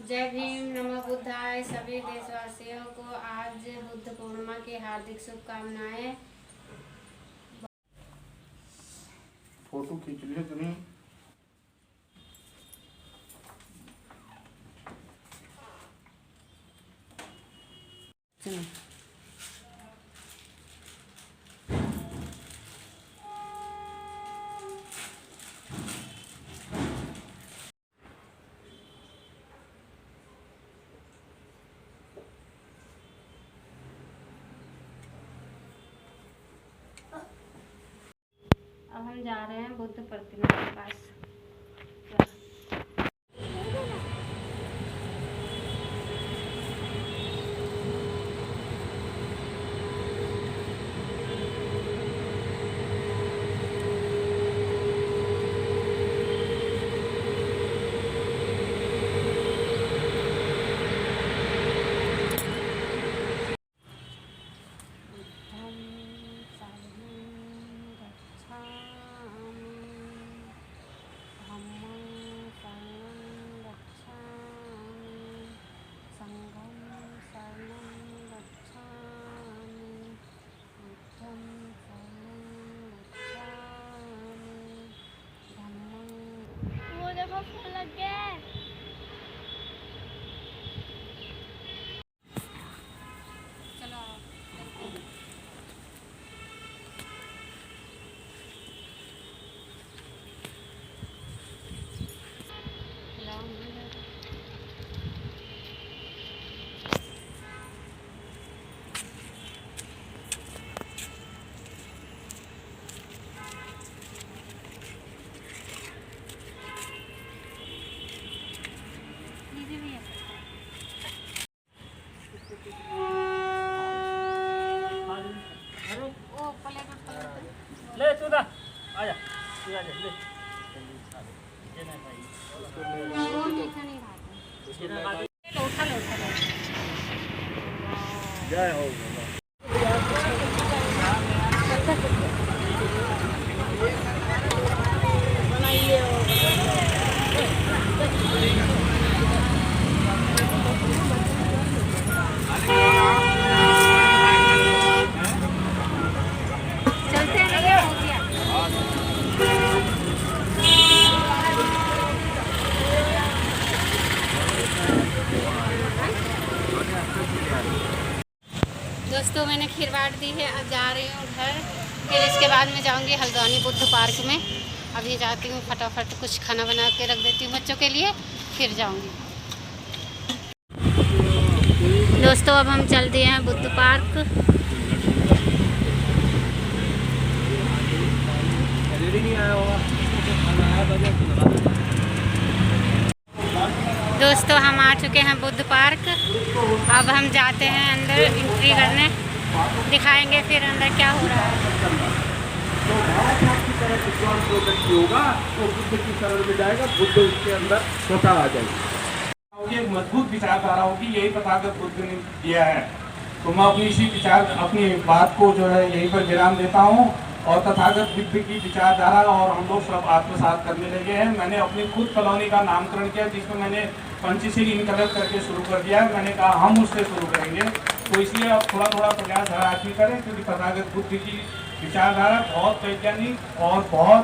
जय भीम, नमो बुद्धाय। सभी देशवासियों को आज बुद्ध पूर्णिमा की हार्दिक शुभकामनाएं। फोटो खींच लिए तुम्हें। अब हम जा रहे हैं बुद्ध प्रतिमा के पास। लग गया। ले तू दा आजा तू आजा ले ये ना भाई जय हो दोस्तों, मैंने खीर बांट दी है। अब जा रही हूँ घर। फिर इसके बाद में जाऊँगी हल्द्वानी बुद्ध पार्क में। अभी जाती हूँ, फटाफट कुछ खाना बना के रख देती हूँ बच्चों के लिए, फिर जाऊँगी। दोस्तों, अब हम चल दिए हैं बुद्ध पार्क। दोस्तों, हम आ चुके हैं बुद्ध पार्क। अब हम जाते हैं अंदर एंट्री करने, दिखाएंगे फिर अंदर क्या हो रहा है। तो भारत माँ की तरह विद्वान जो व्यक्ति होगा वो बुद्ध की शरण में जाएगा, बुद्ध उसके अंदर स्वतः आ जाएगी। एक मजबूत विचारधारा होगी, यही तथागत बुद्ध ने दिया है। तो मैं अपनी बात को जो है यहीं पर विराम देता हूँ और तथागत बुद्ध की विचारधारा और हम लोग सब आत्मसात करने लगे हैं। मैंने अपनी खुद कॉलोनी का नामकरण किया, जिसमें मैंने पंचशील इनकलब करके शुरू कर दिया है। मैंने कहा हम उससे शुरू करेंगे, तो इसलिए अब थोड़ा थोड़ा प्रयास हर आदमी करें, क्योंकि तथागत बुद्ध की विचारधारा बहुत वैज्ञानिक और बहुत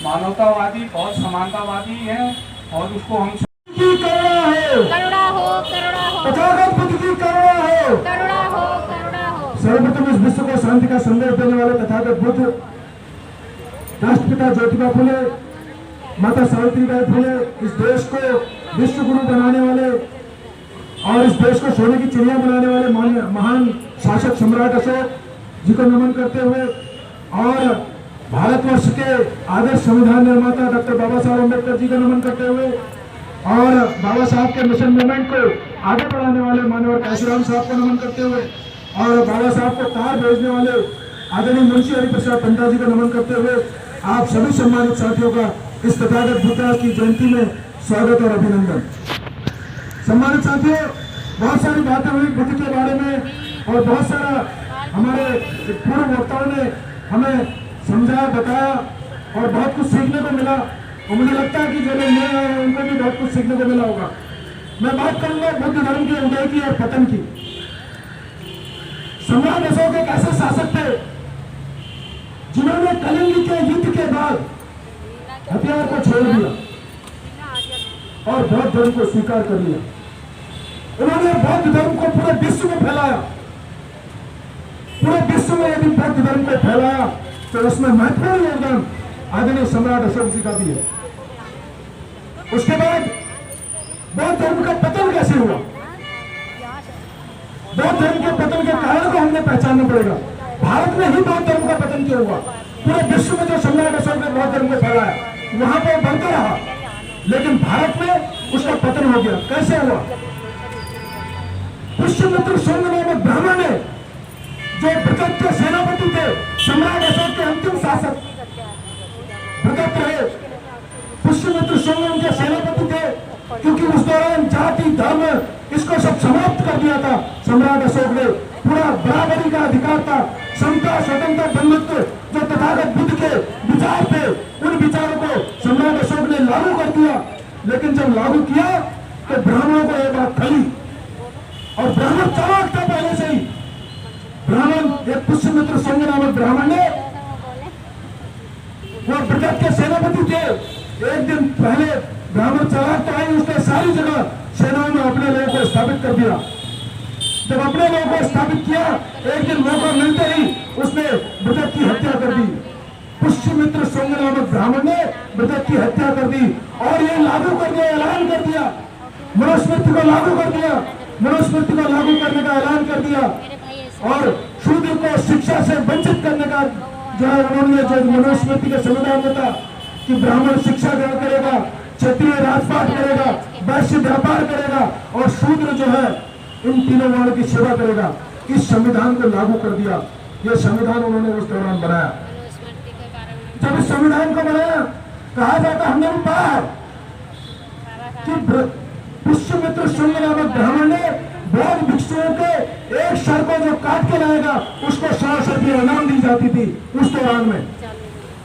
मानवतावादी, बहुत समानतावादी है और उसको हम करुणा हो, करुणा हो, तथागत बुद्ध की करुणा हो, करुणा हो, करुणा हो। सर्वप्रथम इस विश्व को शांति का संदेश देने वाले तथागत बुद्ध, राष्ट्रपिता ज्योतिबा फुले, माता सावित्रीबाई फुले, इस देश को विश्व गुरु बनाने वाले और इस देश को सोने की चिड़िया बनाने वाले महान शासक सम्राट अशोक जी को नमन करते हुए और भारतवर्ष के आदर्श संविधान निर्माता डॉक्टर बाबा साहब अम्बेडकर जी को नमन करते हुए और बाबा साहब के मिशन मूवमेंट को आगे बढ़ाने वाले माननीय काशीराम साहब को नमन करते हुए और बाबा साहब को तार भेजने वाले आदरणीय मुंशी हरिप्रसाद पंता जी को नमन करते हुए आप सभी सम्मानित साथियों का इस तथागत बुद्ध की जयंती में स्वागत और अभिनंदन। सम्मानित साथियों, बहुत सारी बातें हुई बुद्ध के बारे में और बहुत सारा हमारे पूर्व वक्ताओं ने हमें समझाया, बताया और बहुत कुछ सीखने को मिला। और मुझे लगता है कि जो लोग नए आए हैं उनको भी बहुत कुछ सीखने को मिला होगा। मैं बात करूंगा बुद्ध धर्म के उदय की और पतन की। सम्राट अशोक एक ऐसे शासक थे जिन्होंने कलिंग के युद्ध के बाद हथियार को छोड़ दिया और बौद्ध धर्म को स्वीकार कर लिया। उन्होंने बौद्ध धर्म को पूरे विश्व में फैलाया। पूरे विश्व में यदि बौद्ध धर्म को फैलाया तो उसमें महत्वपूर्ण योगदान आदरणीय सम्राट अशोक जी का भी है। उसके बाद बौद्ध धर्म का पतन कैसे हुआ? बौद्ध धर्म के पतन के कारण को हमने पहचानना पड़ेगा। भारत में ही बौद्ध धर्म का पतन क्यों हुआ? पूरे विश्व में जो सम्राट अशोक ने बौद्ध धर्म को फैलाया वहां पर बढ़ता रहा, लेकिन भारत में उसका पतन हो गया। कैसे हुआ? पुष्यमित्र शुंग नामक ब्राह्मण ने, जो भृगत के सेनापति थे, सम्राट अशोक के अंतिम शासक भृगत रहे, पुष्यमित्र शुंग उनके सेनापति थे, क्योंकि उस दौरान जाति धर्म इसको सब समाप्त कर दिया था। सम्राट अशोक ने पूरा बराबरी का अधिकार था, समता स्वतंत्रता बंधुत्व जो तथागत बुद्ध के विचार थे, उन विचारों को सम्राट अशोक ने लागू कर दिया। लेकिन जब लागू किया तो ब्राह्मणों को यह बात खली, और ब्राह्मण चालाक था पहले से ही। ब्राह्मण एक पुष्यमित्र शुंग नामक ब्राह्मण ने, वो भृगत के सेनापति थे, एक दिन पहले ब्राह्मण चालाक तो आई, उसने सारी जगह सेनाओं में अपने लोगों को स्थापित कर दिया। जब अपने लोगों को स्थापित किया, एक दिन मौका मिलते ही उसने भृगत की हत्या कर दी। पुष्यमित्र शुंग नामक ब्राह्मण ने भृगत की हत्या कर दी और ये लागू कर दिया, ऐलान कर दिया, मनुस्मृति को लागू कर दिया, मनुस्मृति को लागू करने का ऐलान कर दिया। और शूद्र को शिक्षा से वंचित करने का जो है उन्होंने, जो मनुस्मृति के संविधान में था कि ब्राह्मण शिक्षा ग्रहण करेगा, क्षत्रिय राजपाट करेगा, वैश्य व्यापार करेगा और शूद्र जो है इन तीनों वर्णों की सेवा करेगा। इस संविधान को लागू कर दिया। यह संविधान उन्होंने उस दौरान बनाया। जब इस संविधान को बनाया, कहा जाता हमने भी पढ़ा कि पुष्यमित्र शुंग नामक ब्राह्मण ने बौद्ध भिक्षुओं के एक सर को जो काट के लाएगा उसको 100 रुपये इनाम दी जाती थी। उस दौरान में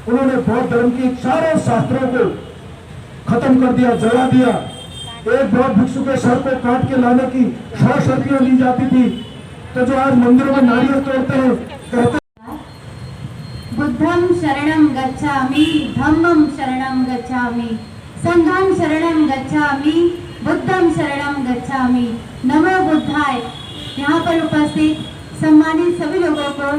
उन्होंने बौद्ध धर्म के सारे शास्त्रों को खत्म कर दिया, जला दिया। एक बौद्ध भिक्षु के सर को काट के लाने की 100 रुपये ली जाती थी। तो जो आज मंदिरों में नारियल तोड़ते हैं, कहते बुद्धं शरणं गच्छामि, धम्मं शरणं गच्छामि, संघं शरणं गच्छामि, बुद्धं शरणं गच्छामि, नमो बुद्धाय। यहाँ पर उपस्थित सम्मानित सभी लोगों को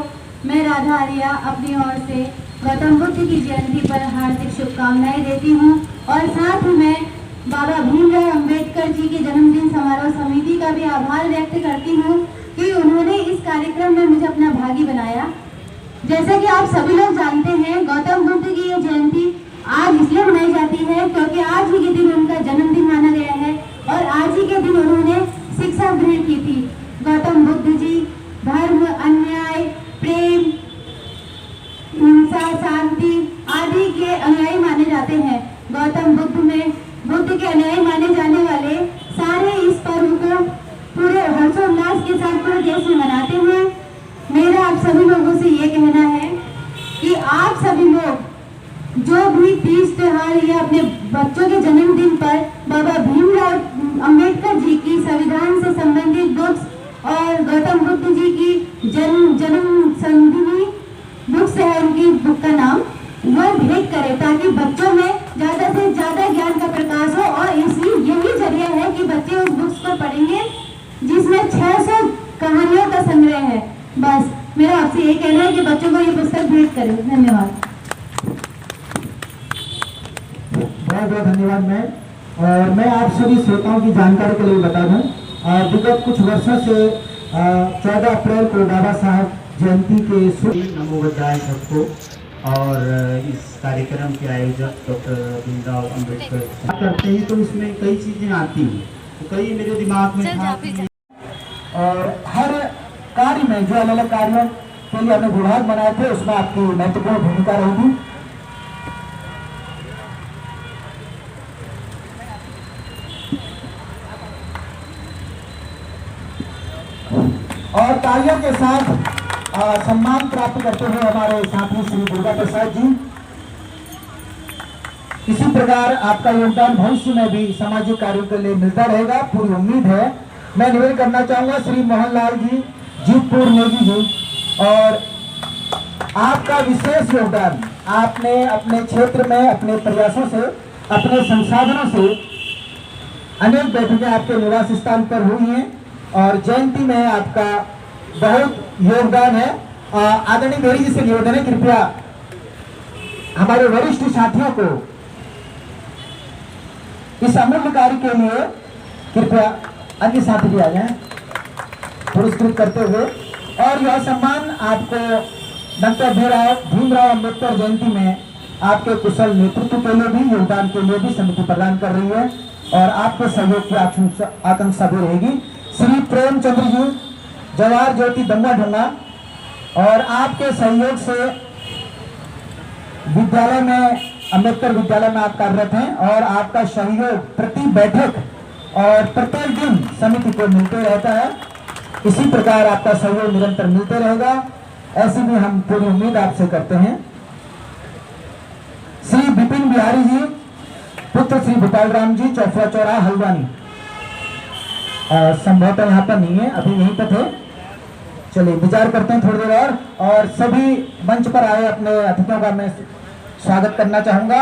मैं राधा आर्या अपनी ओर से गौतम बुद्ध की जयंती पर हार्दिक शुभकामनाएं देती हूँ। और साथ ही मैं बाबा भीमराव अंबेडकर जी की जन्मदिन समारोह समिति का भी आभार व्यक्त करती हूँ कि उन्होंने इस कार्यक्रम में मुझे अपना भागी बनाया। जैसे कि आप सभी लोग जानते हैं, गौतम बुद्ध की ये जयंती आज इसलिए मनाई जाती है क्योंकि आज ही के दिन उनका जन्मदिन माना गया है और आज ही के दिन उन्होंने शिक्षा ग्रहण की थी। गौतम बुद्ध जी धर्म, अन्याय, प्रेम, हिंसा, शांति आदि के अनुयायी माने जाते हैं। गौतम बुद्ध के अनुयायी माने जाने वाले सारे इस पर्व को पूरे हर्षोल्लास के साथ पूरे देश में मनाते हैं। मेरा आप सभी लोगों से ये कहना है कि आप सभी लोग जो भी तीज त्योहार या अपने बच्चों के जन्मदिन पर बाबा भीमराव अंबेडकर जी की संविधान से संबंधित बुक्स और गौतम बुद्ध जी की जन्म संधिनी बुक्स है, उनकी बुक का नाम, वह भेंट करें ताकि बच्चों में ज्यादा से ज्यादा ज्ञान का प्रकाश हो। और इसलिए यही जरिया है कि बच्चे उस बुक्स को पढ़ेंगे जिसमें 600 कहानियों का संग्रह है। बस मेरा आपसे ये कहना है कि बच्चों को ये पुस्तक भेंट करें। धन्यवाद। बहुत बहुत धन्यवाद मैम। और मैं आप सभी श्रोताओं की जानकारी के लिए बता दूं, विगत कुछ वर्षों से 14 अप्रैल को बाबा साहब जयंती के शुभ नमो बुद्धाय सबको और इस कार्यक्रम के आयोजक डॉक्टर भीमराव अंबेडकर करते हैं तो इसमें कई चीजें आती हैं, तो कई मेरे दिमाग में था। और हर कार्य में जो अलग अलग कार्यों के लिए हमने विभाग बनाए थे उसमें आपकी महत्वपूर्ण भूमिका रहेगी। और तालियों के साथ सम्मान प्राप्त करते हुए हमारे साथी श्री दुर्गा प्रसाद जी। इसी प्रकार आपका योगदान भविष्य में भी सामाजिक कार्यों के लिए मिलता रहेगा, पूरी उम्मीद है। मैं निवेदन करना चाहूंगा श्री मोहनलाल जी, जीतपुर नेगी जी, और आपका विशेष योगदान, आपने अपने क्षेत्र में अपने प्रयासों से, अपने संसाधनों से अनेक बैठकें आपके निवास स्थान पर हुई हैं और जयंती में आपका बहुत योगदान है। आदरणीय मेरी जी से निवेदन है, कृपया हमारे वरिष्ठ साथियों को इस अमूल्य कार्य के लिए कृपया अन्य साथी भी आ जाएं पुरस्कृत करते हुए। और यह सम्मान आपको डॉक्टर भीमराव अम्बेडकर जयंती में आपके कुशल नेतृत्व के लिए भी, योगदान के लिए भी समिति प्रदान कर रही है और आपके सहयोग की आकांक्षा भी रहेगी। श्री प्रेमचंद्र जी, जवाहर ज्योति दंगा ढंगा, और आपके सहयोग से विद्यालय में, अम्बेडकर विद्यालय में आप कार्यरत हैं और आपका सहयोग प्रति बैठक और प्रत्येक दिन समिति को मिलते रहता है। इसी प्रकार आपका सहयोग निरंतर मिलते रहेगा, ऐसी भी हम पूरी उम्मीद आपसे करते हैं। श्री विपिन बिहारी जी, पुत्र श्री भूपाल राम जी, चौफरा चौराहा हल्द्वानी, संभवतः यहाँ पर नहीं है, अभी यहीं पर थे। चलिए विचार करते हैं थोड़ी देर और सभी मंच पर आए अपने अतिथियों का मैं स्वागत करना चाहूंगा।